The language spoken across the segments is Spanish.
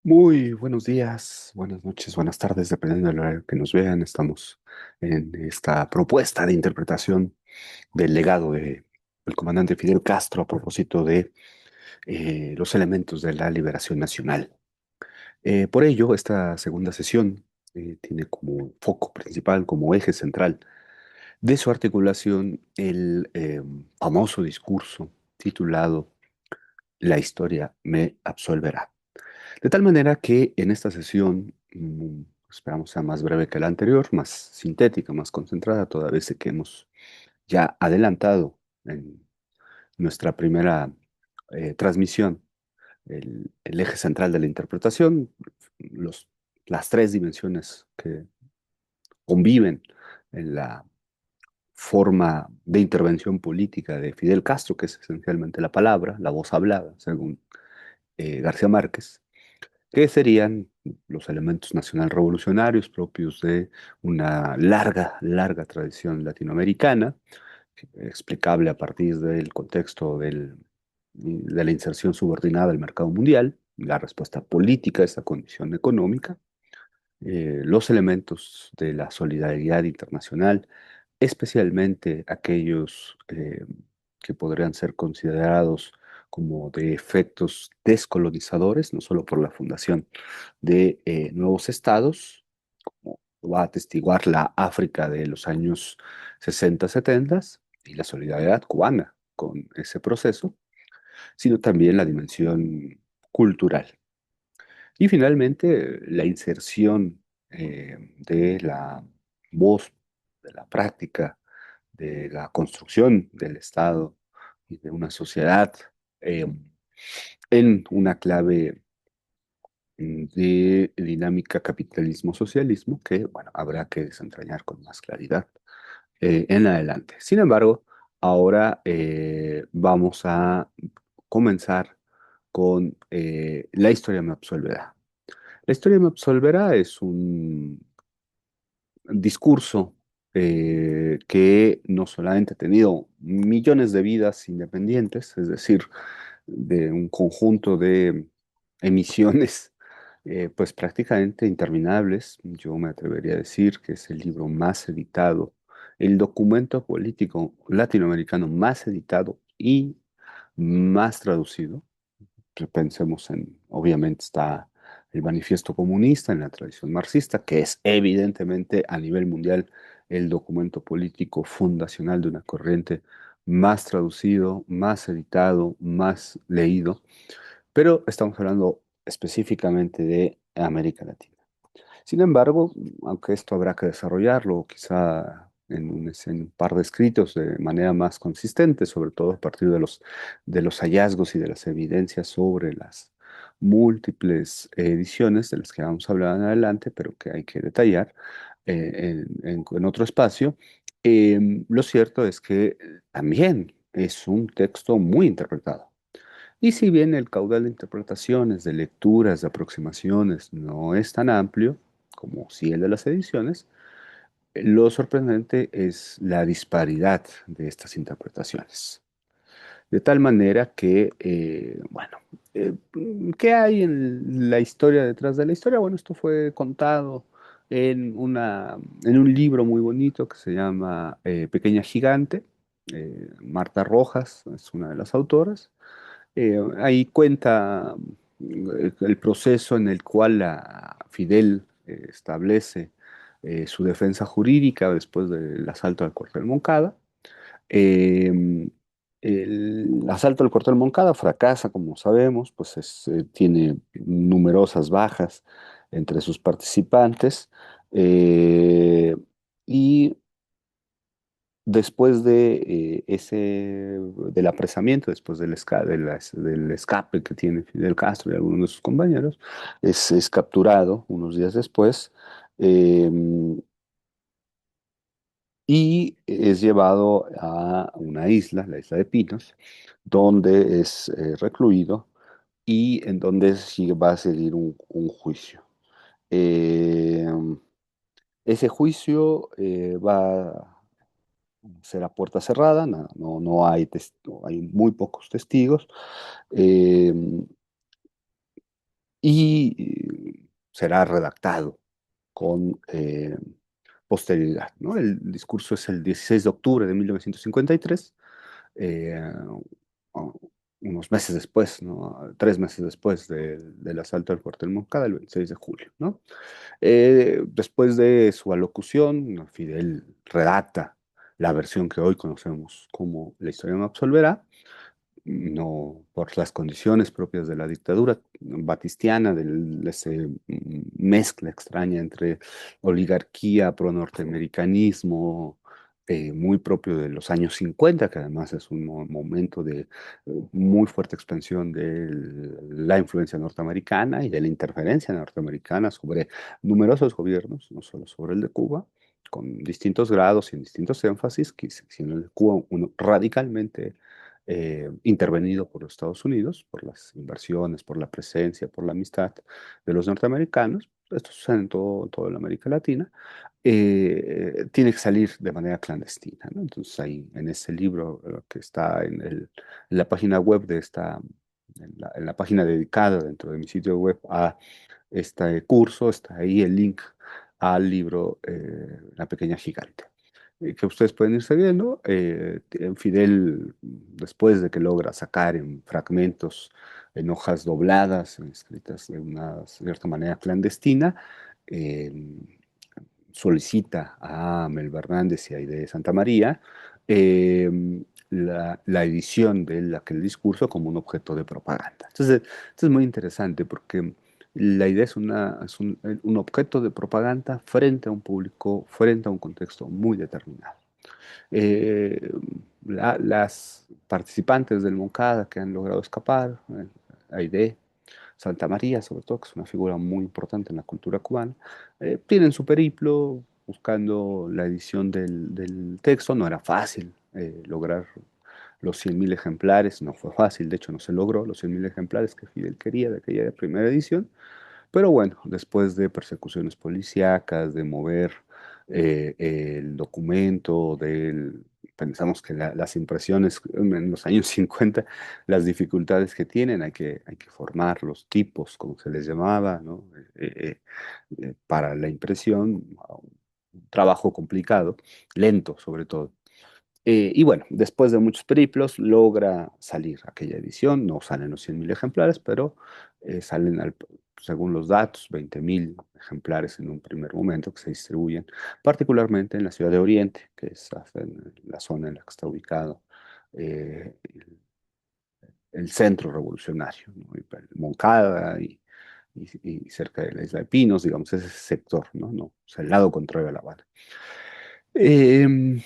Muy buenos días, buenas noches, buenas tardes, dependiendo del horario que nos vean. Estamos en esta propuesta de interpretación del legado del comandante Fidel Castro a propósito de los elementos de la liberación nacional. Por ello, esta segunda sesión tiene como foco principal, como eje central de su articulación, el famoso discurso titulado La historia me absolverá. De tal manera que en esta sesión esperamos sea más breve que la anterior, más sintética, más concentrada, toda vez que hemos ya adelantado en nuestra primera transmisión el eje central de la interpretación, los, las tres dimensiones que conviven en la forma de intervención política de Fidel Castro, que es esencialmente la palabra, la voz hablada, según García Márquez, que serían los elementos nacional revolucionarios propios de una larga, larga tradición latinoamericana, explicable a partir del contexto de la inserción subordinada al mercado mundial, la respuesta política a esta condición económica, los elementos de la solidaridad internacional, especialmente aquellos que podrían ser considerados como de efectos descolonizadores, no solo por la fundación de nuevos estados, como lo va a atestiguar la África de los años 60, 70 y la solidaridad cubana con ese proceso, sino también la dimensión cultural. Y finalmente, la inserción de la voz, de la práctica, de la construcción del Estado y de una sociedad eh, en una clave de dinámica capitalismo-socialismo que, bueno, habrá que desentrañar con más claridad en adelante. Sin embargo, ahora vamos a comenzar con La historia me absolverá. La historia me absolverá es un discurso que no solamente ha tenido millones de vidas independientes, es decir, de un conjunto de emisiones pues prácticamente interminables. Yo me atrevería a decir que es el libro más editado, el documento político latinoamericano más editado y más traducido. Pensemos en, obviamente está el Manifiesto Comunista en la tradición marxista, que es evidentemente a nivel mundial el documento político fundacional de una corriente más traducido, más editado, más leído, pero estamos hablando específicamente de América Latina. Sin embargo, aunque esto habrá que desarrollarlo, quizá en un par de escritos de manera más consistente, sobre todo a partir de los hallazgos y de las evidencias sobre las múltiples ediciones de las que vamos a hablar en adelante, pero que hay que detallar en otro espacio, lo cierto es que también es un texto muy interpretado. Y si bien el caudal de interpretaciones, de lecturas, de aproximaciones no es tan amplio como sí el de las ediciones, lo sorprendente es la disparidad de estas interpretaciones. De tal manera que, bueno, eh, ¿qué hay en la historia detrás de la historia? Bueno, esto fue contado en un libro muy bonito que se llama Pequeña Gigante. Marta Rojas es una de las autoras. Ahí cuenta el proceso en el cual Fidel establece su defensa jurídica después del asalto al cuartel Moncada. Eh, el asalto al cuartel Moncada fracasa, como sabemos, pues tiene numerosas bajas entre sus participantes. eh, y Después del apresamiento, después del escape que tiene Fidel Castro y algunos de sus compañeros, es capturado unos días después eh, y es llevado a una isla, la isla de Pinos, donde es recluido y en donde va a seguir un juicio. Eh, Ese juicio va será puerta cerrada, no hay, hay muy pocos testigos, eh, y será redactado con posterioridad, ¿no? El discurso es el 16 de octubre de 1953, eh, unos meses después, ¿no? 3 meses después del asalto al cuartel Moncada, el 26 de julio, ¿no? Después de su alocución, Fidel redacta la versión que hoy conocemos como La historia no absolverá, no por las condiciones propias de la dictadura batistiana, de esa mezcla extraña entre oligarquía, pro-norteamericanismo, muy propio de los años 50, que además es un momento de muy fuerte expansión de la influencia norteamericana y de la interferencia norteamericana sobre numerosos gobiernos, no solo sobre el de Cuba, con distintos grados y en distintos énfasis, que siendo el de Cuba uno radicalmente intervenido por los Estados Unidos, por las inversiones, por la presencia, por la amistad de los norteamericanos. Esto sucede en toda la América Latina. Tiene que salir de manera clandestina, ¿no? Entonces ahí en ese libro que está en la página web de esta, en la página dedicada dentro de mi sitio web a este curso, está ahí el link al libro La Pequeña Gigante, que ustedes pueden irse viendo. Fidel, después de que logra sacar en fragmentos, en hojas dobladas, escritas de una cierta manera clandestina, eh, solicita a Melba Hernández y a Aide de Santa María eh, la edición de aquel discurso como un objeto de propaganda. Entonces, esto es muy interesante porque la idea es un objeto de propaganda frente a un público, frente a un contexto muy determinado. Eh, las participantes del Moncada que han logrado escapar, Aide, Santa María, sobre todo, que es una figura muy importante en la cultura cubana, tienen su periplo buscando la edición del texto. No era fácil lograr los 100.000 ejemplares, no fue fácil, de hecho no se logró los 100.000 ejemplares que Fidel quería de aquella primera edición, pero bueno, después de persecuciones policíacas, de mover el documento, pensamos que las impresiones en los años 50, las dificultades que tienen, hay que formar los tipos, como se les llamaba, ¿no? Para la impresión, un trabajo complicado, lento sobre todo. Y bueno, después de muchos periplos, logra salir aquella edición. No salen los 100.000 ejemplares, pero salen, según los datos, 20.000 ejemplares en un primer momento que se distribuyen, particularmente en la ciudad de Oriente, que es en la zona en la que está ubicado el centro revolucionario, ¿no? Moncada y cerca de la isla de Pinos, digamos, ese sector, ¿no? No, o sea, el lado contrario a La Habana. Em,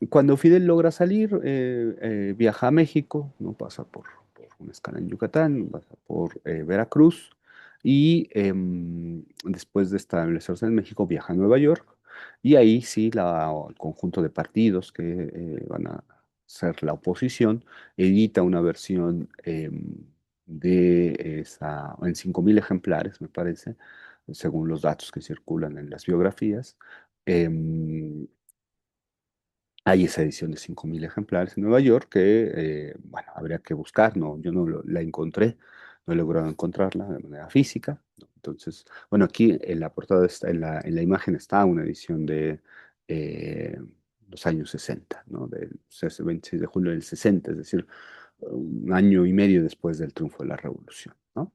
Cuando Fidel logra salir, viaja a México, ¿no? Pasa por una escala en Yucatán, pasa por Veracruz y después de establecerse en México viaja a Nueva York y ahí sí el conjunto de partidos que van a ser la oposición edita una versión de esa, en 5.000 ejemplares, me parece, según los datos que circulan en las biografías. em, Hay esa edición de 5.000 ejemplares en Nueva York que, bueno, habría que buscar, no, yo no la encontré, no he logrado encontrarla de manera física, ¿no? Entonces, bueno, aquí en la portada, está, en la imagen está una edición de eh, los años 60, ¿no? Del 26 de julio del 60, es decir, un año y medio después del triunfo de la revolución, ¿no?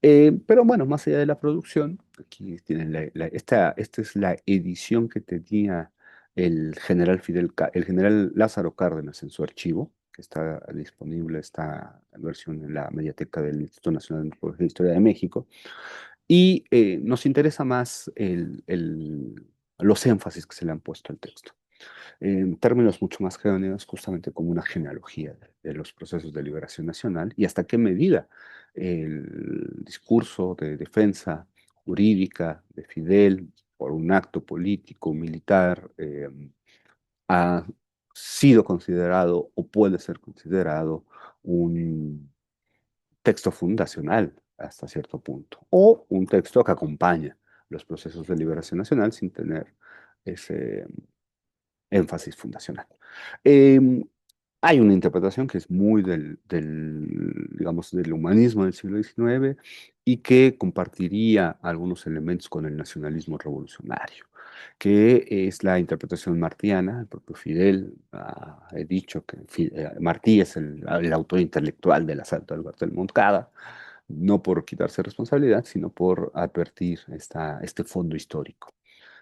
Pero bueno, más allá de la producción, aquí tienen esta es la edición que tenía el general Lázaro Cárdenas en su archivo, que está disponible esta versión en la mediateca del Instituto Nacional de Antropología e Historia de México. Y nos interesa más los énfasis que se le han puesto al texto en términos mucho más generales, justamente como una genealogía de los procesos de liberación nacional y hasta qué medida el discurso de defensa jurídica de Fidel por un acto político, militar, ha sido considerado o puede ser considerado un texto fundacional hasta cierto punto, o un texto que acompaña los procesos de liberación nacional sin tener ese énfasis fundacional. Eh, Hay una interpretación que es muy digamos, del humanismo del siglo XIX y que compartiría algunos elementos con el nacionalismo revolucionario, que es la interpretación martiana. El propio Fidel ha dicho que Martí es el autor intelectual del asalto al cuartel Moncada, no por quitarse responsabilidad, sino por advertir este fondo histórico,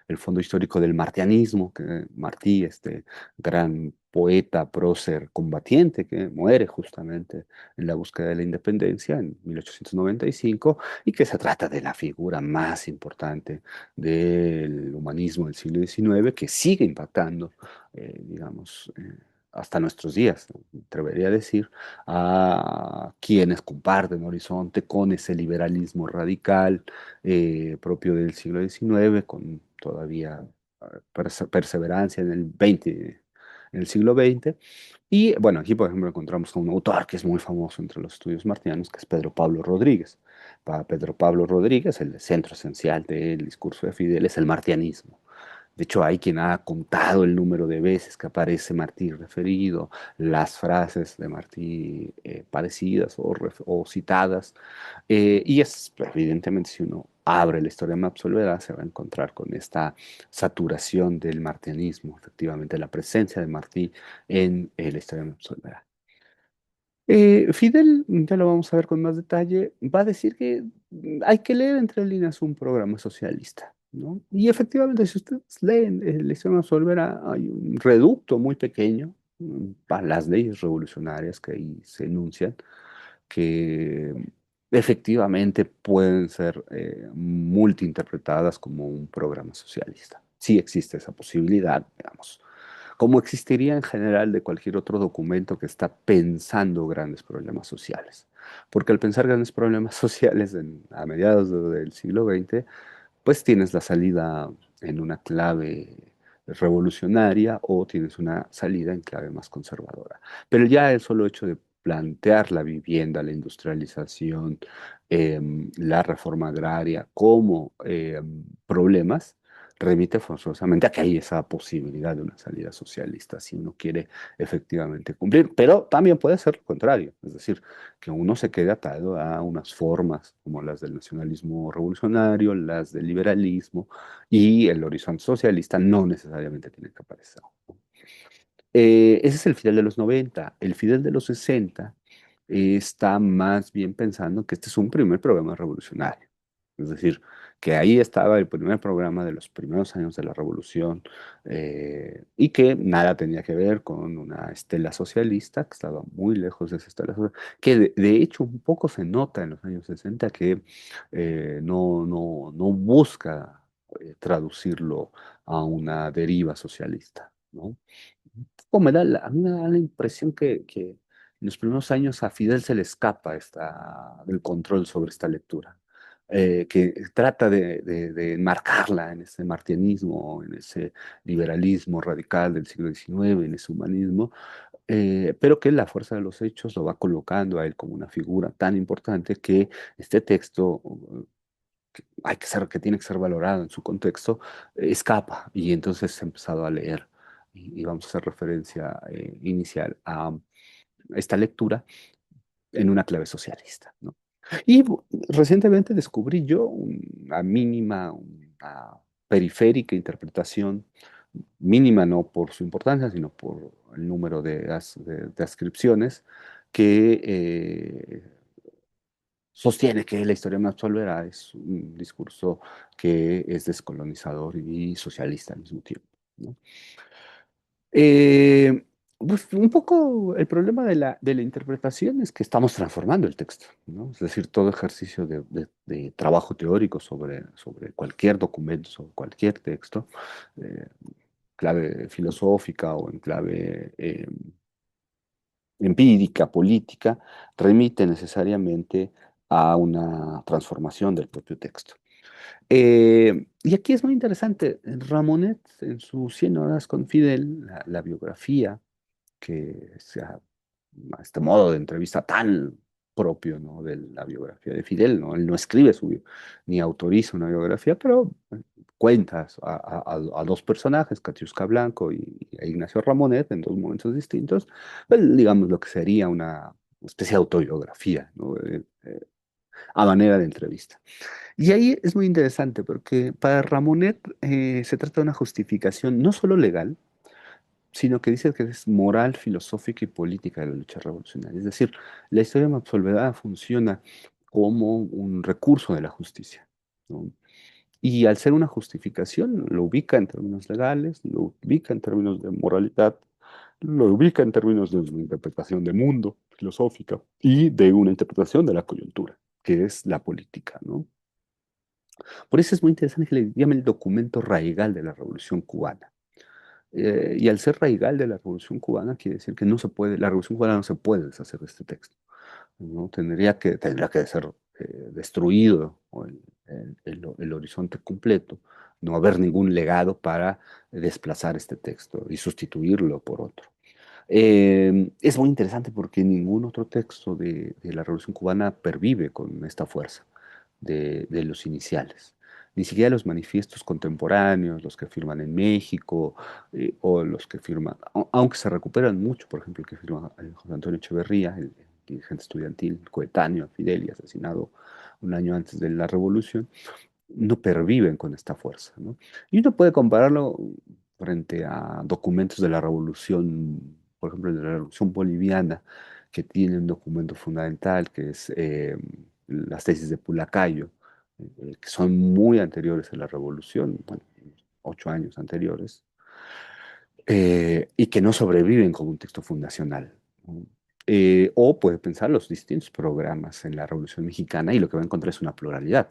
el fondo histórico del martianismo, que Martí, este gran poeta, prócer, combatiente, que muere justamente en la búsqueda de la independencia en 1895, y que se trata de la figura más importante del humanismo del siglo XIX, que sigue impactando, digamos, hasta nuestros días, ¿no? Me atrevería a decir, a quienes comparten horizonte con ese liberalismo radical propio del siglo XIX, con todavía perseverancia en el 20, en el siglo XX. Y bueno, aquí por ejemplo encontramos a un autor que es muy famoso entre los estudios martianos, que es Pedro Pablo Rodríguez. Para Pedro Pablo Rodríguez, el centro esencial del discurso de Fidel es el martianismo. De hecho, hay quien ha contado el número de veces que aparece Martí referido, las frases de Martí parecidas o citadas. Y es, evidentemente, si uno abre la historia de me absolverá, se va a encontrar con esta saturación del martianismo, efectivamente, la presencia de Martí en la historia de me absolverá. Fidel, ya lo vamos a ver con más detalle, va a decir que hay que leer entre líneas un programa socialista, ¿no? Y efectivamente, si ustedes leen la historia de Solvera, hay un reducto muy pequeño para las leyes revolucionarias que ahí se enuncian, que efectivamente pueden ser multiinterpretadas como un programa socialista. Sí existe esa posibilidad, digamos, como existiría en general de cualquier otro documento que está pensando grandes problemas sociales. Porque al pensar grandes problemas sociales a mediados del siglo XX, pues tienes la salida en una clave revolucionaria o tienes una salida en clave más conservadora. Pero ya el solo hecho de plantear la vivienda, la industrialización, la reforma agraria como problemas, remite forzosamente a que hay esa posibilidad de una salida socialista si uno quiere efectivamente cumplir. Pero también puede ser lo contrario, es decir, que uno se quede atado a unas formas como las del nacionalismo revolucionario, las del liberalismo, y el horizonte socialista no necesariamente tiene que aparecer. Ese es el Fidel de los 90. El Fidel de los 60 está más bien pensando que este es un primer programa revolucionario. Es decir, que ahí estaba el primer programa de los primeros años de la revolución, y que nada tenía que ver con una estela socialista, que estaba muy lejos de esa estela socialista, que de hecho un poco se nota en los años 60 que no busca traducirlo a una deriva socialista, ¿no? O a mí me da la impresión que en los primeros años a Fidel se le escapa del control sobre esta lectura, que trata de enmarcarla en ese martianismo, en ese liberalismo radical del siglo XIX, en ese humanismo, pero que la fuerza de los hechos lo va colocando a él como una figura tan importante que este texto que tiene que ser valorado en su contexto, escapa. Y entonces he empezado a leer y vamos a hacer referencia inicial a esta lectura en una clave socialista, ¿no? Y recientemente descubrí yo una mínima, una periférica interpretación, mínima no por su importancia, sino por el número de ascripciones, que sostiene que la historia me absolverá es un discurso que es descolonizador y socialista al mismo tiempo, ¿no? Eh, pues un poco el problema de la interpretación es que estamos transformando el texto, ¿no? Es decir, todo ejercicio de trabajo teórico sobre cualquier documento, sobre cualquier texto, eh, clave filosófica o en clave empírica, política, remite necesariamente a una transformación del propio texto. Y aquí es muy interesante, Ramonet en sus 100 horas con Fidel, la biografía, que sea a este modo de entrevista tan propio, ¿no? De la biografía de Fidel, ¿no? Él no escribe ni autoriza una biografía, pero cuentas a dos personajes, Katiuska Blanco y a Ignacio Ramonet, en dos momentos distintos, pues, digamos lo que sería una especie de autobiografía, ¿no? A manera de entrevista. Y ahí es muy interesante porque para Ramonet se trata de una justificación no solo legal, sino que dice que es moral, filosófica y política de la lucha revolucionaria. Es decir, la historia absolvedada funciona como un recurso de la justicia, ¿no? Y al ser una justificación, lo ubica en términos legales, lo ubica en términos de moralidad, lo ubica en términos de una interpretación de mundo filosófica y de una interpretación de la coyuntura, que es la política, ¿no? Por eso es muy interesante que le llamen el documento raigal de la Revolución Cubana. Y al ser raigal de la Revolución Cubana, quiere decir que no se puede, la Revolución Cubana no se puede deshacer de este texto, ¿no? Tendría que ser destruido o el horizonte completo, no haber ningún legado para desplazar este texto y sustituirlo por otro. Es muy interesante porque ningún otro texto de la Revolución Cubana pervive con esta fuerza de los iniciales. Ni siquiera los manifiestos contemporáneos, los que firman en México, o los que firman, aunque se recuperan mucho, por ejemplo, el que firma José Antonio Echeverría, el dirigente estudiantil coetáneo a Fidel y asesinado un año antes de la revolución, no perviven con esta fuerza, ¿no? Y uno puede compararlo frente a documentos de la revolución, por ejemplo, de la revolución boliviana, que tiene un documento fundamental que es las tesis de Pulacayo, que son muy anteriores a la revolución, bueno, 8 años anteriores, y que no sobreviven como un texto fundacional, ¿no? O puede pensar los distintos programas en la Revolución Mexicana y lo que va a encontrar es una pluralidad.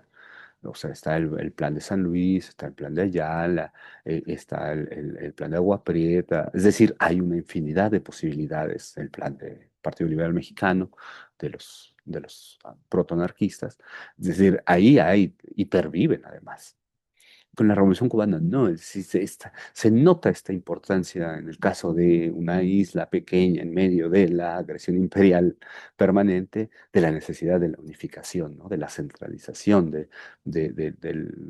O sea, está el plan de San Luis, está el plan de Ayala, está el plan de Agua Prieta. Es decir, hay una infinidad de posibilidades. El plan del Partido Liberal Mexicano, de los protonarquistas. Es decir, ahí hay, y perviven además. Con la Revolución Cubana no, se nota esta importancia en el caso de una isla pequeña en medio de la agresión imperial permanente, de la necesidad de la unificación, ¿no? De la centralización, de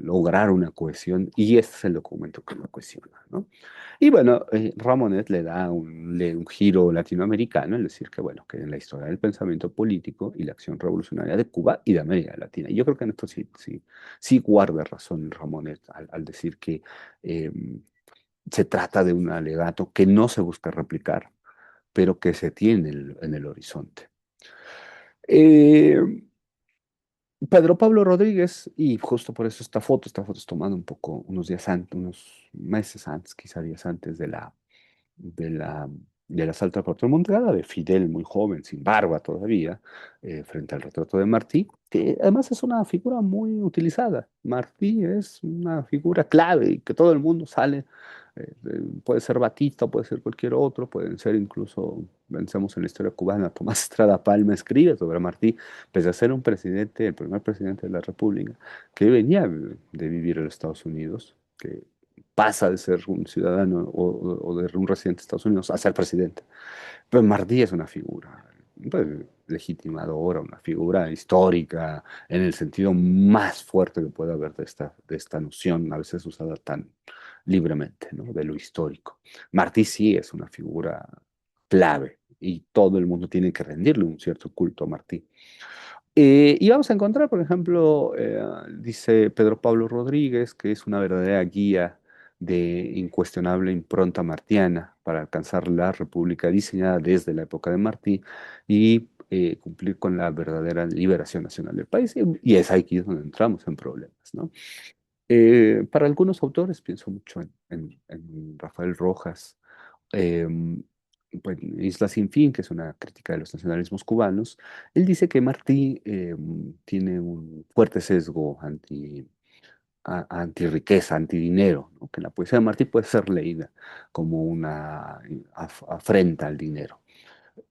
lograr una cohesión, y este es el documento que lo cohesiona, ¿no? Y bueno, Ramonet le da un giro latinoamericano, es decir, que bueno, que en la historia del pensamiento político y la acción revolucionaria de Cuba y de América Latina. Y yo creo que en esto sí guarda razón Ramonet al decir que eh, se trata de un alegato que no se busca replicar, pero que se tiene en el horizonte. Eh, Pedro Pablo Rodríguez, y justo por eso esta foto es tomada un poco, unos días antes, unos meses antes, quizá días antes de la, del asalto al Cuartel Monteada, de Fidel muy joven, sin barba todavía, frente al retrato de Martí, que además es una figura muy utilizada. Martí es una figura clave y que todo el mundo sale, puede ser Batista, puede ser cualquier otro, pueden ser incluso, pensemos en la historia cubana, Tomás Estrada Palma escribe sobre Martí, pese a ser un presidente, el primer presidente de la República, que venía de vivir en los Estados Unidos, que pasa de ser un ciudadano o de un residente de Estados Unidos a ser presidente. Pero Martí es una figura, pues, legitimadora, una figura histórica, en el sentido más fuerte que puede haber de esta noción, a veces usada tan libremente, ¿no? De lo histórico. Martí sí es una figura clave y todo el mundo tiene que rendirle un cierto culto a Martí. Y vamos a encontrar, por ejemplo, dice Pedro Pablo Rodríguez, que es una verdadera guía de incuestionable impronta martiana para alcanzar la república diseñada desde la época de Martí y cumplir con la verdadera liberación nacional del país. Y es aquí donde entramos en problemas, ¿no? Para algunos autores, pienso mucho en Rafael Rojas, eh, pues, Isla sin fin, que es una crítica de los nacionalismos cubanos, él dice que Martí tiene un fuerte sesgo anti-riqueza, antidinero, ¿no? Que la poesía de Martí puede ser leída como una afrenta al dinero.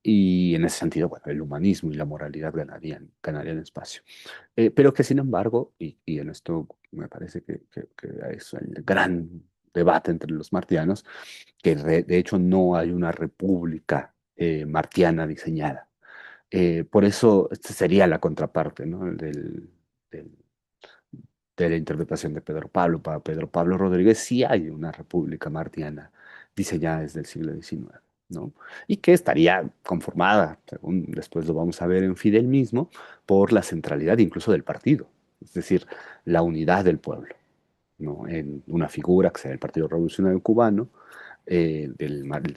Y en ese sentido, bueno, el humanismo y la moralidad ganarían espacio. Pero que sin embargo, y en esto me parece que es el gran debate entre los martianos, que de hecho no hay una república martiana diseñada. Por eso, esta sería la contraparte, ¿no? Del de la interpretación de Pedro Pablo. Para Pedro Pablo Rodríguez sí hay una república martiana diseñada desde el siglo XIX, ¿no? Y que estaría conformada, según después lo vamos a ver en Fidel mismo, por la centralidad incluso del partido, es decir, la unidad del pueblo, ¿no? En una figura que sea el Partido Revolucionario Cubano,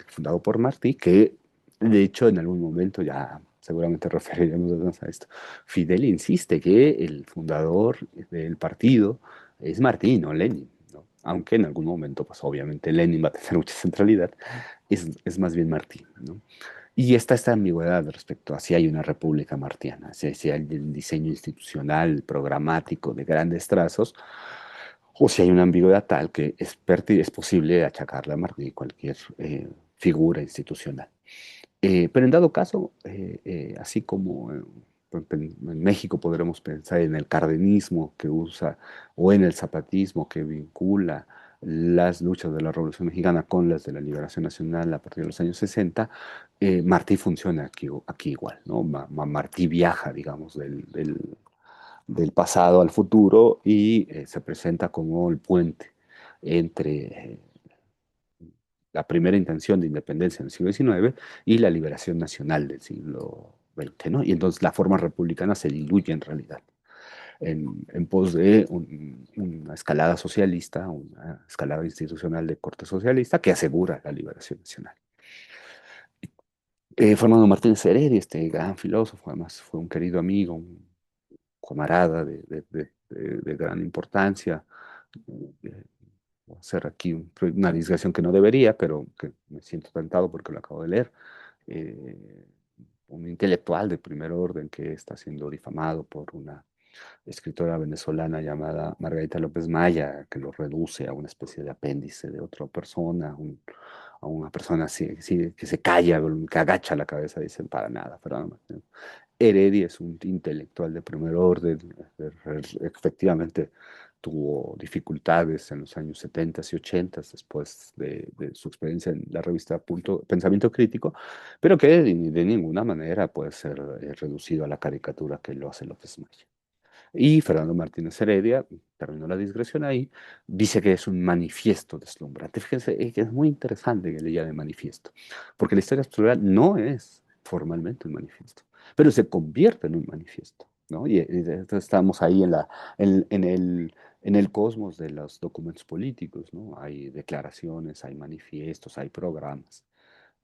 fundado por Martí, que de hecho en algún momento ya seguramente referiremos más a esto. Fidel insiste que el fundador del partido es Martí, no Lenin, ¿no? Aunque en algún momento, pues obviamente Lenin va a tener mucha centralidad, es más bien Martí, ¿no? Y está esta ambigüedad respecto a si hay una república martiana, si hay el diseño institucional, programático de grandes trazos, o si hay una ambigüedad tal que es posible achacarle a Martí cualquier figura institucional. Pero en dado caso, así como en México podremos pensar en el cardenismo que usa o en el zapatismo que vincula las luchas de la Revolución Mexicana con las de la Liberación Nacional a partir de los años 60, Martí funciona aquí igual, ¿no? Martí viaja, digamos, del pasado al futuro y se presenta como el puente entre la primera intención de independencia en el siglo XIX y la liberación nacional del siglo XX, ¿no? Y entonces la forma republicana se diluye en realidad en pos de una escalada socialista, una escalada institucional de corte socialista que asegura la liberación nacional. Fernando Martínez Heredia, este gran filósofo, además fue un querido amigo, un camarada de gran importancia. eh, Voy a hacer aquí una disgresión que no debería, pero que me siento tentado porque lo acabo de leer. eh, un intelectual de primer orden que está siendo difamado por una escritora venezolana llamada Margarita López Maya, que lo reduce a una especie de apéndice de otra persona, a una persona así, que se calla, que agacha la cabeza, dicen para nada, Fernando Martínez Heredia es un intelectual de primer orden, efectivamente tuvo dificultades en los años 70 y 80 después de su experiencia en la revista Pensamiento Crítico, pero que de ninguna manera puede ser reducido a la caricatura que lo hace López Maya. Y Fernando Martínez Heredia, terminó la digresión ahí, dice que es un manifiesto deslumbrante. Fíjense, que es muy interesante que le llame manifiesto, porque la historia plural no es formalmente un manifiesto, pero se convierte en un manifiesto, ¿no? Y entonces estamos ahí en el cosmos de los documentos políticos, ¿no? Hay declaraciones, hay manifiestos, hay programas.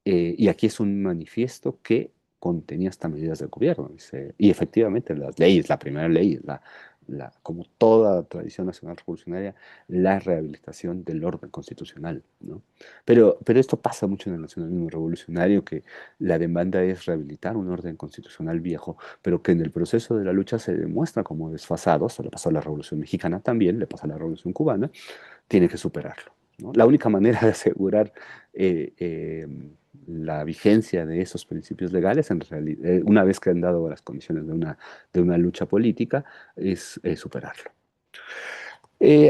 Y aquí es un manifiesto que contenía hasta medidas del gobierno. Y efectivamente las leyes, la primera ley, como toda tradición nacional revolucionaria, la rehabilitación del orden constitucional, ¿no? Pero esto pasa mucho en el nacionalismo revolucionario, que la demanda es rehabilitar un orden constitucional viejo, pero que en el proceso de la lucha se demuestra como desfasado. Esto le pasó a la Revolución Mexicana también, le pasa a la Revolución Cubana, tiene que superarlo, ¿no? La única manera de asegurar eh, eh, la vigencia de esos principios legales, en realidad, una vez que han dado las condiciones de una lucha política, es superarlo.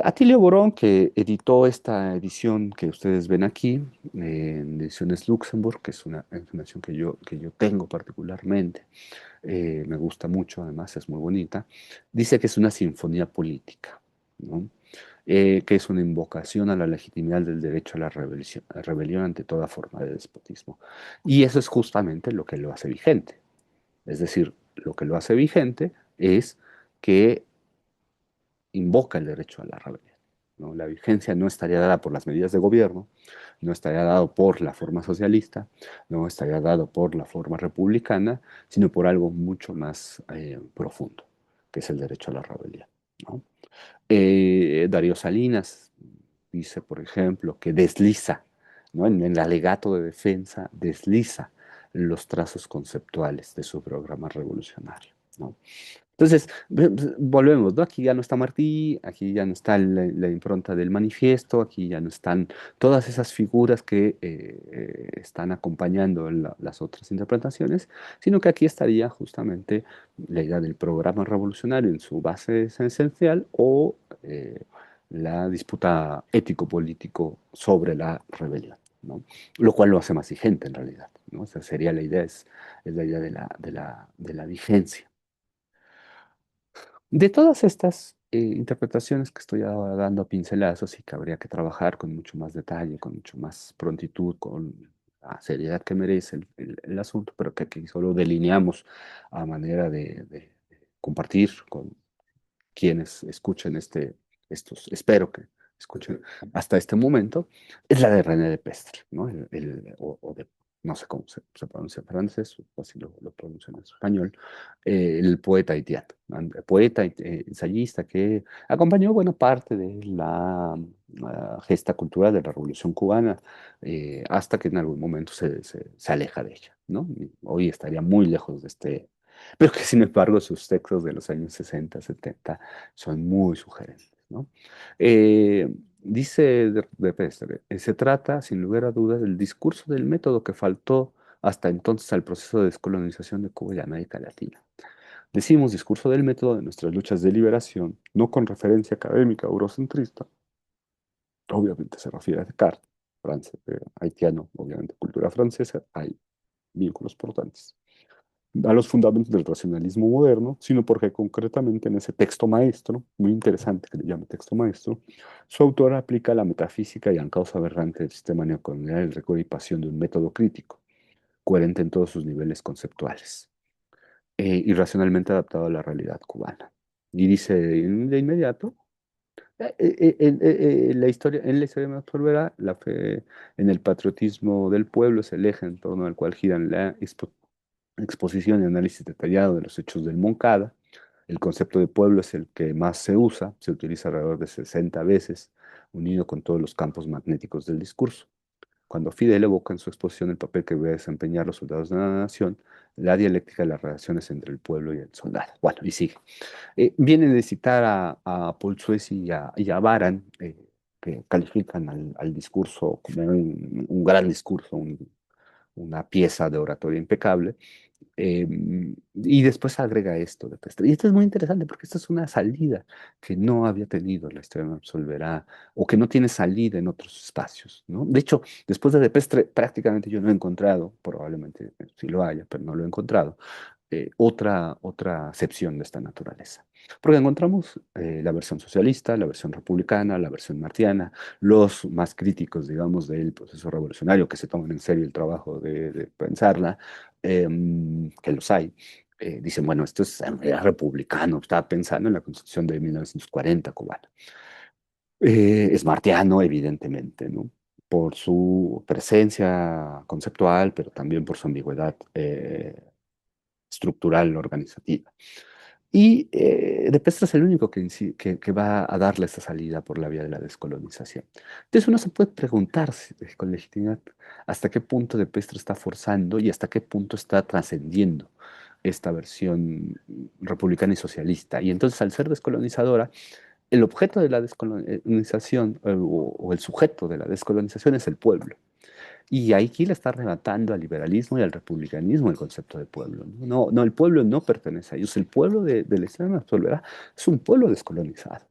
Atilio Borón, que editó esta edición que ustedes ven aquí, en Ediciones Luxemburg, que es una edición que yo tengo particularmente, me gusta mucho, además es muy bonita, dice que es una sinfonía política, ¿no? Que es una invocación a la legitimidad del derecho a rebelión ante toda forma de despotismo. Y eso es justamente lo que lo hace vigente. Es decir, lo que lo hace vigente es que invoca el derecho a la rebelión, ¿no? La vigencia no estaría dada por las medidas de gobierno, no estaría dado por la forma socialista, no estaría dado por la forma republicana, sino por algo mucho más profundo, que es el derecho a la rebelión, ¿no? Darío Salinas dice, por ejemplo, que desliza, ¿no? En el alegato de defensa, desliza los trazos conceptuales de su programa revolucionario, ¿no? Entonces, volvemos, ¿no? Aquí ya no está Martí, aquí ya no está la impronta del manifiesto, aquí ya no están todas esas figuras que están acompañando las otras interpretaciones, sino que aquí estaría justamente la idea del programa revolucionario en su base esencial o la disputa ético-político sobre la rebelión, ¿no? Lo cual lo hace más vigente en realidad, ¿no? Esa sería la idea, es la idea de la vigencia. De todas estas interpretaciones que estoy ahora dando a pincelazos y que habría que trabajar con mucho más detalle, con mucho más prontitud, con la seriedad que merece el asunto, pero que aquí solo delineamos a manera de compartir con quienes escuchen estos, espero que escuchen hasta este momento, es la de René de Pestre, ¿no? O de, no sé cómo se pronuncia en francés, o así lo pronuncio en español, el poeta haitiano, ¿no? Poeta, ensayista que acompañó buena parte de la gesta cultural de la Revolución Cubana, hasta que en algún momento se aleja de ella, ¿no? Y hoy estaría muy lejos de pero que sin embargo sus textos de los años 60, 70 son muy sugerentes, ¿no? Dice de Pestre, se trata, sin lugar a dudas, del discurso del método que faltó hasta entonces al proceso de descolonización de Cuba y América Latina. Decimos discurso del método de nuestras luchas de liberación, no con referencia académica eurocentrista, obviamente se refiere a Descartes, francés, haitiano, obviamente cultura francesa, hay vínculos importantes a los fundamentos del racionalismo moderno, sino porque concretamente en ese texto maestro, muy interesante que le llama texto maestro, su autor aplica la metafísica y causa aberrante del sistema neocolonial el récord y pasión de un método crítico, coherente en todos sus niveles conceptuales, y racionalmente adaptado a la realidad cubana. Y dice de inmediato, en la historia me absorberá, la fe en el patriotismo del pueblo es el eje en torno al cual giran la exposición y análisis detallado de los hechos del Moncada. El concepto de pueblo es el que más se usa, se utiliza alrededor de 60 veces, unido con todos los campos magnéticos del discurso. Cuando Fidel evoca en su exposición el papel que deben desempeñar los soldados de la nación, la dialéctica de las relaciones entre el pueblo y el soldado. Bueno, y sigue. Vienen de citar a Paul Suez y a Baran, que califican al discurso como un gran discurso, una pieza de oratoria impecable. eh, y después agrega esto de Pestre. Y esto es muy interesante porque esta es una salida que no había tenido la historia me absolverá o que no tiene salida en otros espacios, ¿no? De hecho, después de Pestre prácticamente yo no he encontrado, probablemente sí lo haya, pero no lo he encontrado, otra acepción de esta naturaleza. Porque encontramos la versión socialista, la versión republicana, la versión martiana, los más críticos, digamos, del proceso revolucionario, que se toman en serio el trabajo de pensarla, que los hay. Dicen, bueno, esto es en realidad republicano, estaba pensando en la Constitución de 1940 cubana. Es martiano, evidentemente, ¿no? Por su presencia conceptual, pero también por su ambigüedad estructural, organizativa. Y De Pestre es el único que va a darle esa salida por la vía de la descolonización. Entonces uno se puede preguntar con legitimidad hasta qué punto De Pestre está forzando y hasta qué punto está trascendiendo esta versión republicana y socialista. Y entonces al ser descolonizadora, el objeto de la descolonización o el sujeto de la descolonización es el pueblo. Y aquí le está arrebatando al liberalismo y al republicanismo el concepto de pueblo. No, no, no, el pueblo no pertenece a ellos. El pueblo del Islam absolverá es un pueblo descolonizado,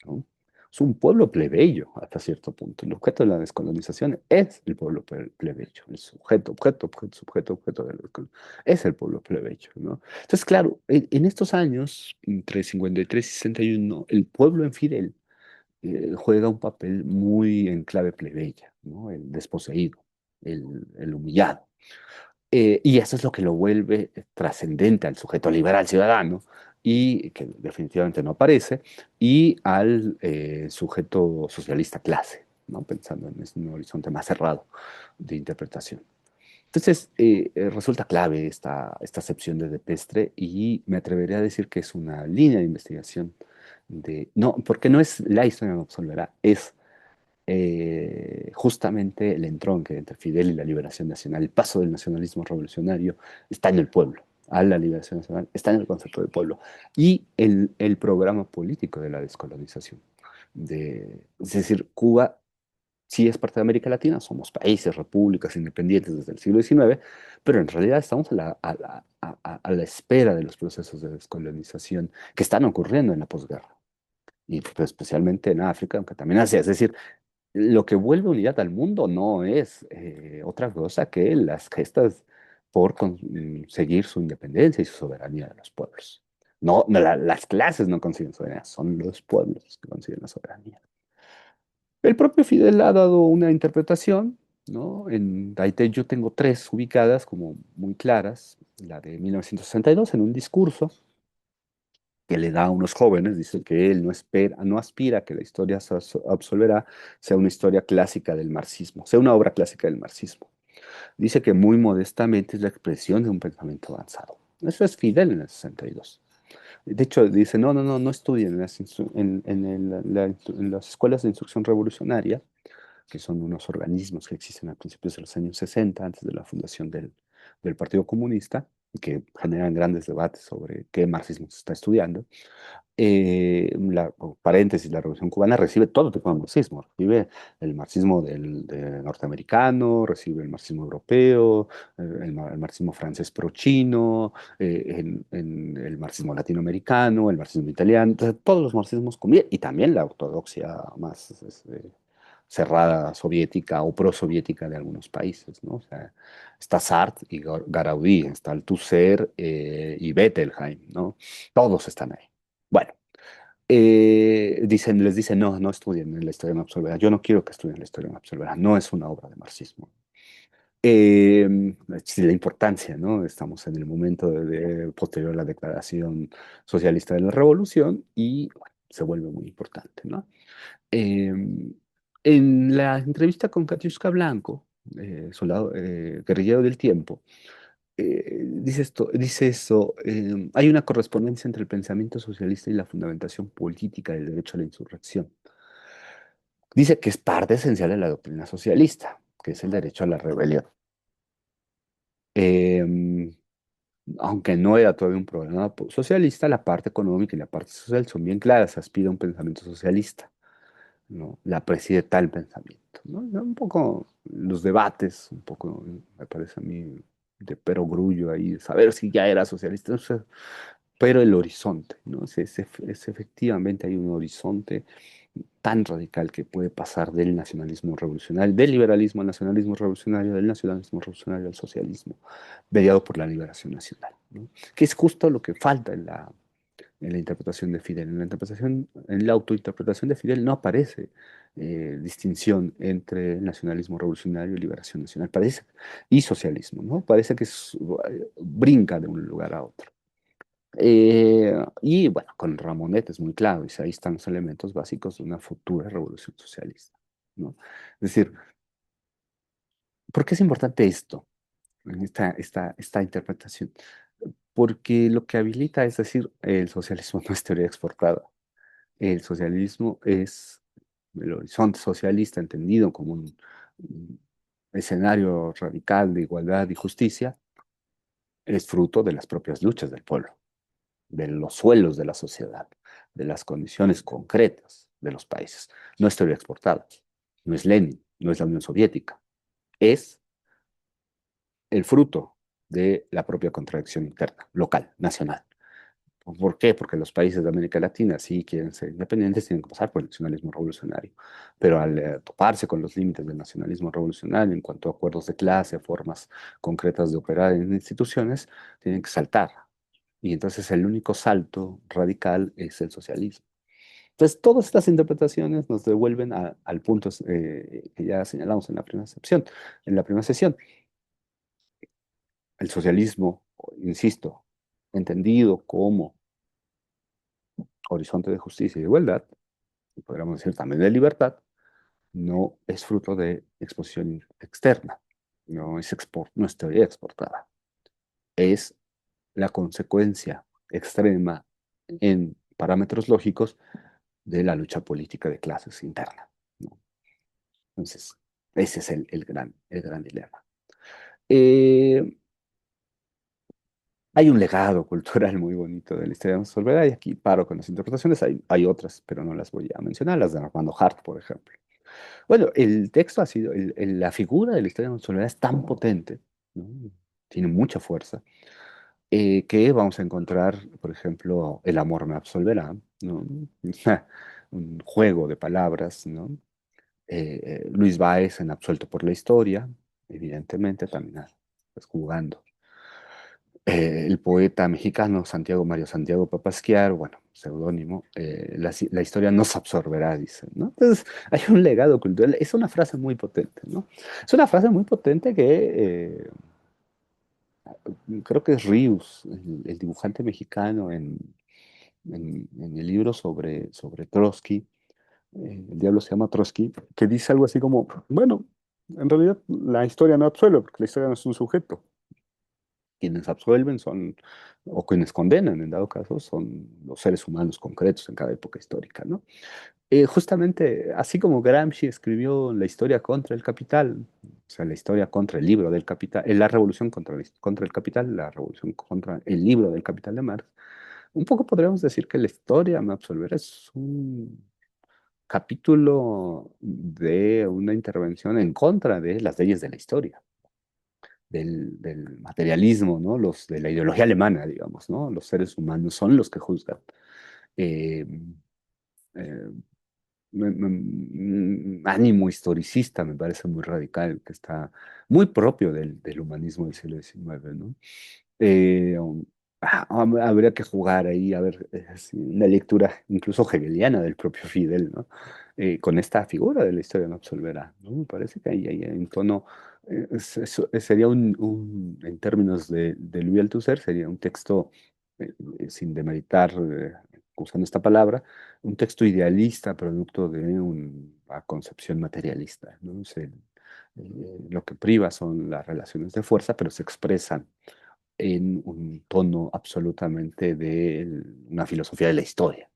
¿no? Es un pueblo plebeyo hasta cierto punto. El objeto de la descolonización es el pueblo plebeyo. El sujeto, objeto, objeto, sujeto, objeto de la es el pueblo plebeyo, ¿no? Entonces, claro, en estos años, entre 53 y 61, el pueblo en Fidel juega un papel muy en clave plebeya, ¿no? El desposeído, el humillado. Y eso es lo que lo vuelve trascendente al sujeto liberal ciudadano, y que definitivamente no aparece, y al sujeto socialista clase, ¿no? Pensando en un horizonte más cerrado de interpretación. Entonces, resulta clave esta acepción de Pestre y me atrevería a decir que es una línea de investigación no, porque no es la historia no absolverá, es justamente el entronque entre Fidel y la liberación nacional, el paso del nacionalismo revolucionario está en el pueblo, a la liberación nacional, está en el concepto del pueblo y el programa político de la descolonización. Es decir, Cuba sí es parte de América Latina, somos países, repúblicas independientes desde el siglo XIX, pero en realidad estamos a la espera de los procesos de descolonización que están ocurriendo en la posguerra, y pues, especialmente en África, aunque también Asia. Es decir, lo que vuelve unidad al mundo no es otra cosa que las gestas por conseguir su independencia y su soberanía de los pueblos. No, no, las clases no consiguen soberanía, son los pueblos los que consiguen la soberanía. El propio Fidel ha dado una interpretación, ¿no? Ahí yo tengo tres ubicadas como muy claras. La de 1962 en un discurso que le da a unos jóvenes, dice que él no espera, no aspira a que la historia absolverá sea una historia clásica del marxismo, sea una obra clásica del marxismo. Dice que muy modestamente es la expresión de un pensamiento avanzado. Eso es Fidel en el 62. De hecho, dice, no, no, no, no estudien en las escuelas de instrucción revolucionaria, que son unos organismos que existen a principios de los años 60, antes de la fundación del Partido Comunista, y que generan grandes debates sobre qué marxismo se está estudiando. Paréntesis, la Revolución Cubana recibe todo tipo de marxismo, recibe el marxismo norteamericano, recibe el marxismo europeo, el marxismo francés pro-chino, el marxismo latinoamericano, el marxismo italiano, entonces, todos los marxismos y también la ortodoxia más cerrada soviética o prosoviética de algunos países, ¿no? O sea, está Sartre y Garaudí, está Althusser y Bettelheim, ¿no? Todos están ahí. Bueno, les dicen, no, no estudien la historia me absolverá. Yo no quiero que estudien la historia me absolverá. No es una obra de marxismo. Sí, la importancia, ¿no? Estamos en el momento posterior a la declaración socialista de la revolución y bueno, se vuelve muy importante, ¿no? Eh, en la entrevista con Katiuska Blanco, soldado, guerrillero del tiempo, dice eso, hay una correspondencia entre el pensamiento socialista y la fundamentación política del derecho a la insurrección. Dice que es parte esencial de la doctrina socialista, que es el derecho a la rebelión. Eh, Aunque no era todavía un problema socialista, la parte económica y la parte social son bien claras, aspira a un pensamiento socialista, ¿no? La preside tal pensamiento, ¿no? Un poco los debates, un poco, me parece a mí, de perogrullo ahí, saber si ya era socialista, no sé, pero el horizonte, ¿no? Efectivamente hay un horizonte tan radical que puede pasar del nacionalismo revolucionario, del liberalismo al nacionalismo revolucionario, del nacionalismo revolucionario al socialismo, mediado por la liberación nacional, ¿no? Que es justo lo que falta en la interpretación de Fidel. En la autointerpretación de Fidel no aparece distinción entre nacionalismo revolucionario y liberación nacional, y socialismo, ¿no? Parece que brinca de un lugar a otro. Y bueno, con Ramonet es muy claro, dice, ahí están los elementos básicos de una futura revolución socialista, ¿no? Es decir, ¿por qué es importante esto, en esta interpretación? Porque lo que habilita es decir, el socialismo no es teoría exportada. El socialismo es el horizonte socialista entendido como un escenario radical de igualdad y justicia, es fruto de las propias luchas del pueblo, de los suelos de la sociedad, de las condiciones concretas de los países. No es teoría exportada, no es Lenin, no es la Unión Soviética, es el fruto de la propia contradicción interna, local, nacional. ¿Por qué? Porque los países de América Latina, si quieren ser independientes, tienen que pasar por el nacionalismo revolucionario. Pero al toparse con los límites del nacionalismo revolucionario en cuanto a acuerdos de clase, formas concretas de operar en instituciones, tienen que saltar. Y entonces el único salto radical es el socialismo. Entonces, todas estas interpretaciones nos devuelven al punto que ya señalamos en la primera sección, en la primera sesión. El socialismo, insisto, entendido como horizonte de justicia y de igualdad, y podríamos decir también de libertad, no es fruto de exposición externa, no es teoría exportada, es la consecuencia extrema en parámetros lógicos de la lucha política de clases interna, ¿no? Entonces, ese es el gran dilema. Eh, Hay un legado cultural muy bonito de la historia de Solveig, y aquí paro con las interpretaciones, hay otras, pero no las voy a mencionar, las de Armando Hart, por ejemplo. Bueno, el texto ha sido, la figura de la historia de Soledad es tan potente, ¿no? Tiene mucha fuerza, que vamos a encontrar, por ejemplo, El amor me absolverá, ¿no? Un juego de palabras, ¿no? Luis Báez en Absuelto por la historia, evidentemente también pues, jugando. El poeta mexicano Santiago Mario Santiago Papasquiar, bueno, seudónimo, la historia nos absorberá, dice, ¿no? Entonces, hay un legado cultural, es una frase muy potente, ¿no? Es una frase muy potente que creo que es Rius, el dibujante mexicano en el libro sobre Trotsky, El diablo se llama Trotsky, que dice algo así como, bueno, en realidad la historia no absuelve, porque la historia no es un sujeto. Quienes absuelven son, o quienes condenan, en dado caso, son los seres humanos concretos en cada época histórica, ¿no? Justamente, así como Gramsci escribió la historia contra el capital, o sea, la historia contra el libro del capital, la revolución contra el capital, la revolución contra el libro del capital de Marx, un poco podríamos decir que la historia me absolverá es un capítulo de una intervención en contra de las leyes de la historia, del materialismo, ¿no? De la ideología alemana, digamos, ¿no? Los seres humanos son los que juzgan. Eh, eh, ánimo historicista me parece muy radical, que está muy propio del humanismo del siglo XIX, ¿no? Eh, um, Habría que jugar ahí, a ver, sí, una lectura incluso hegeliana del propio Fidel, ¿no? Con esta figura de la historia no absolverá, ¿no? Me parece que ahí hay un tono, sería en términos de Louis Althusser, sería un texto, sin demeritar, usando esta palabra, un texto idealista, producto de una concepción materialista, ¿no? Lo que priva son las relaciones de fuerza, pero se expresan en un tono absolutamente de una filosofía de la historia,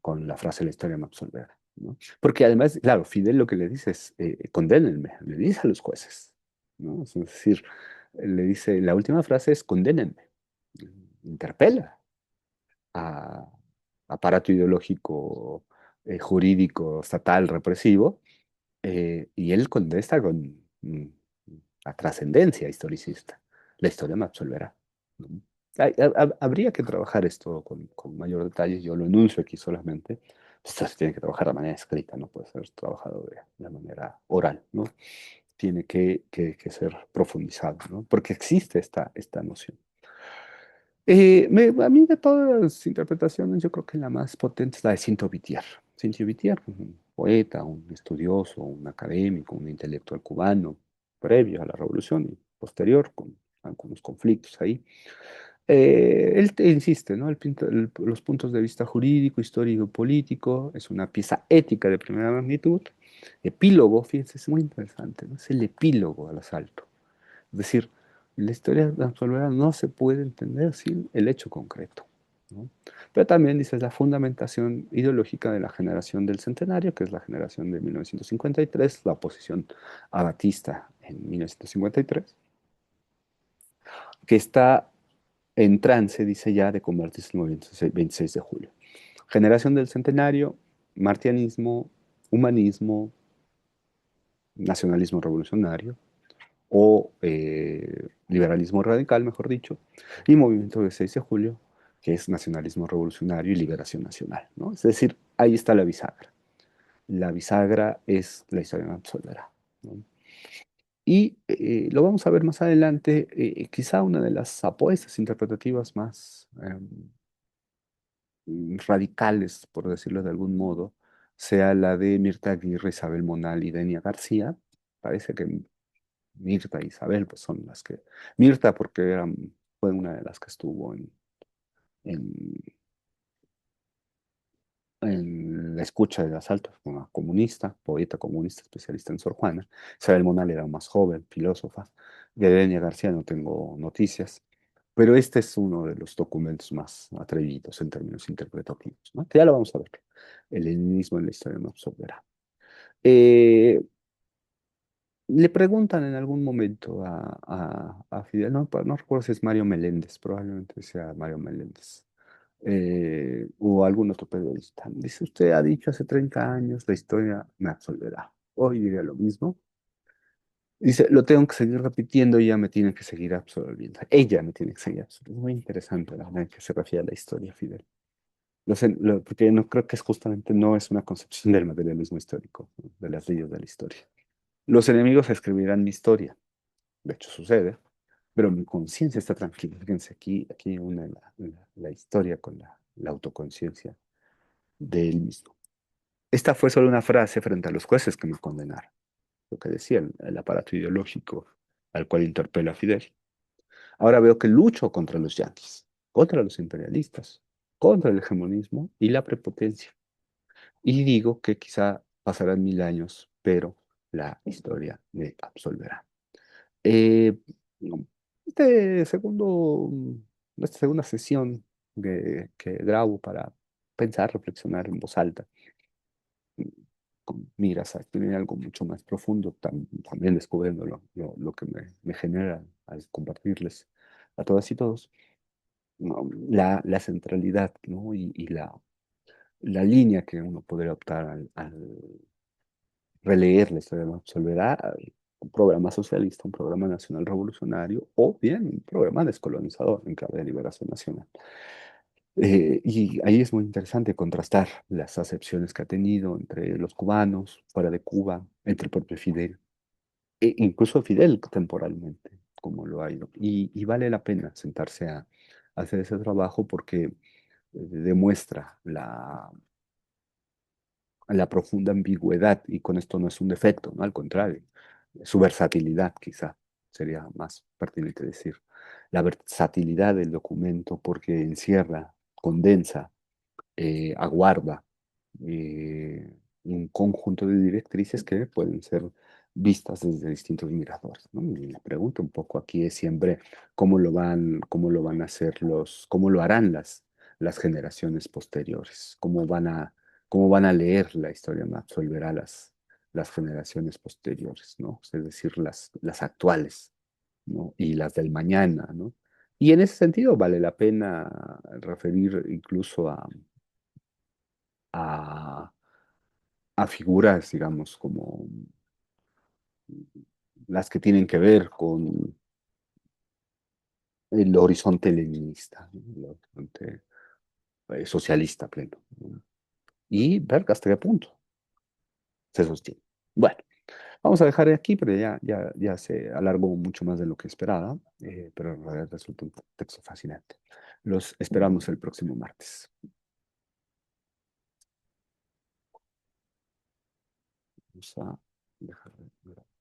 con la frase la historia me absolverá, ¿no? Porque además, claro, Fidel lo que le dice es, condénenme, le dice a los jueces, ¿no? Es decir, le dice, la última frase es condénenme, interpela a aparato ideológico, jurídico, estatal, represivo, y él contesta con la trascendencia historicista. La historia me absolverá, ¿no? Habría que trabajar esto con mayor detalle. Yo lo enuncio aquí solamente. Esto se tiene que trabajar de manera escrita, no puede ser trabajado de manera oral, ¿no? Tiene que ser profundizado, ¿no? Porque existe esta noción. A mí de todas las interpretaciones, yo creo que la más potente es la de Cinto Vitier. Cinto Vitier, un poeta, un estudioso, un académico, un intelectual cubano, previo a la revolución y posterior, con algunos conflictos ahí. Él te insiste, ¿no? Los puntos de vista jurídico, histórico, político, es una pieza ética de primera magnitud. Epílogo, fíjense, es muy interesante, ¿no? Es el epílogo al asalto. Es decir, la historia de Absolver no se puede entender sin el hecho concreto, ¿no? Pero también dice la fundamentación ideológica de la generación del centenario, que es la generación de 1953, la oposición a Batista en 1953, que está en trance, dice ya, de convertirse en el movimiento 26 de julio. Generación del centenario, martianismo, humanismo, nacionalismo revolucionario, o liberalismo radical, mejor dicho, y movimiento de 6 de julio, que es nacionalismo revolucionario y liberación nacional, ¿no? Es decir, ahí está la bisagra. La bisagra es la historia no absolverá, ¿no? Y lo vamos a ver más adelante, quizá una de las apuestas interpretativas más radicales, por decirlo de algún modo, sea la de Mirta Aguirre, Isabel Monal y Denia García. Parece que Mirta y Isabel, pues son las que. Mirta, porque fue una de las que estuvo en, en la escucha del asalto, fue una comunista, poeta comunista, especialista en Sor Juana. Isabel Monal era más joven, filósofa. De Denia García no tengo noticias, pero este es uno de los documentos más atrevidos en términos interpretativos, ¿no? Que ya lo vamos a ver. El leninismo en la historia no absolverá. Eh, Le preguntan en algún momento a Fidel, no, no recuerdo si es Mario Meléndez, probablemente sea Mario Meléndez, o algún otro periodista. Dice, usted ha dicho hace 30 años, la historia me absolverá. Hoy diría lo mismo. Dice, lo tengo que seguir repitiendo y ella me tiene que seguir absolviendo. Ella me tiene que seguir absolviendo. Muy interesante la manera en que se refiere a la historia, Fidel. Porque no creo que es justamente, no es una concepción del materialismo histórico, ¿no? De las leyes de la historia. Los enemigos escribirán mi historia. De hecho, sucede. pero mi conciencia está tranquila. Fíjense, aquí une la historia con la autoconciencia de él mismo. Esta fue solo una frase frente a los jueces que me condenaron, lo que decía el aparato ideológico al cual interpela a Fidel. Ahora veo que lucho contra los yanquis, contra los imperialistas, contra el hegemonismo y la prepotencia. Y digo que quizá pasarán 1000 años, pero la historia me absolverá. Eh, este segundo, esta segunda sesión que grabo para pensar, reflexionar en voz alta, con miras a escribir algo mucho más profundo, también descubriendo lo que me genera al compartirles a todas y todos, ¿no? La centralidad, ¿no? Y la línea que uno podría optar al releer la historia de Max Soledad, un programa socialista, un programa nacional revolucionario o bien un programa descolonizador en clave de liberación nacional. Y ahí es muy interesante contrastar las acepciones que ha tenido entre los cubanos, fuera de Cuba, entre el propio Fidel, e incluso Fidel temporalmente, como lo ha ido. Y vale la pena sentarse a hacer ese trabajo porque demuestra la profunda ambigüedad, y con esto no es un defecto, ¿no? Al contrario, su versatilidad quizá sería más pertinente decir, la versatilidad del documento porque encierra, condensa, aguarda eh, un conjunto de directrices que pueden ser vistas desde distintos miradores, ¿no? Y la pregunta un poco aquí es siempre cómo lo van a hacer cómo lo harán las generaciones posteriores, cómo van a leer la historia, me absolverá las generaciones posteriores, ¿no? Es decir, las actuales, ¿no? Y las del mañana, ¿no? Y en ese sentido vale la pena referir incluso a, a figuras, digamos, como las que tienen que ver con el horizonte leninista, ¿no? El horizonte socialista pleno, ¿no? Y ver hasta qué punto se sostiene. Bueno, vamos a dejar aquí, pero ya se alargó mucho más de lo que esperaba, pero en realidad resulta un texto fascinante. Los esperamos el próximo martes. Vamos a dejar de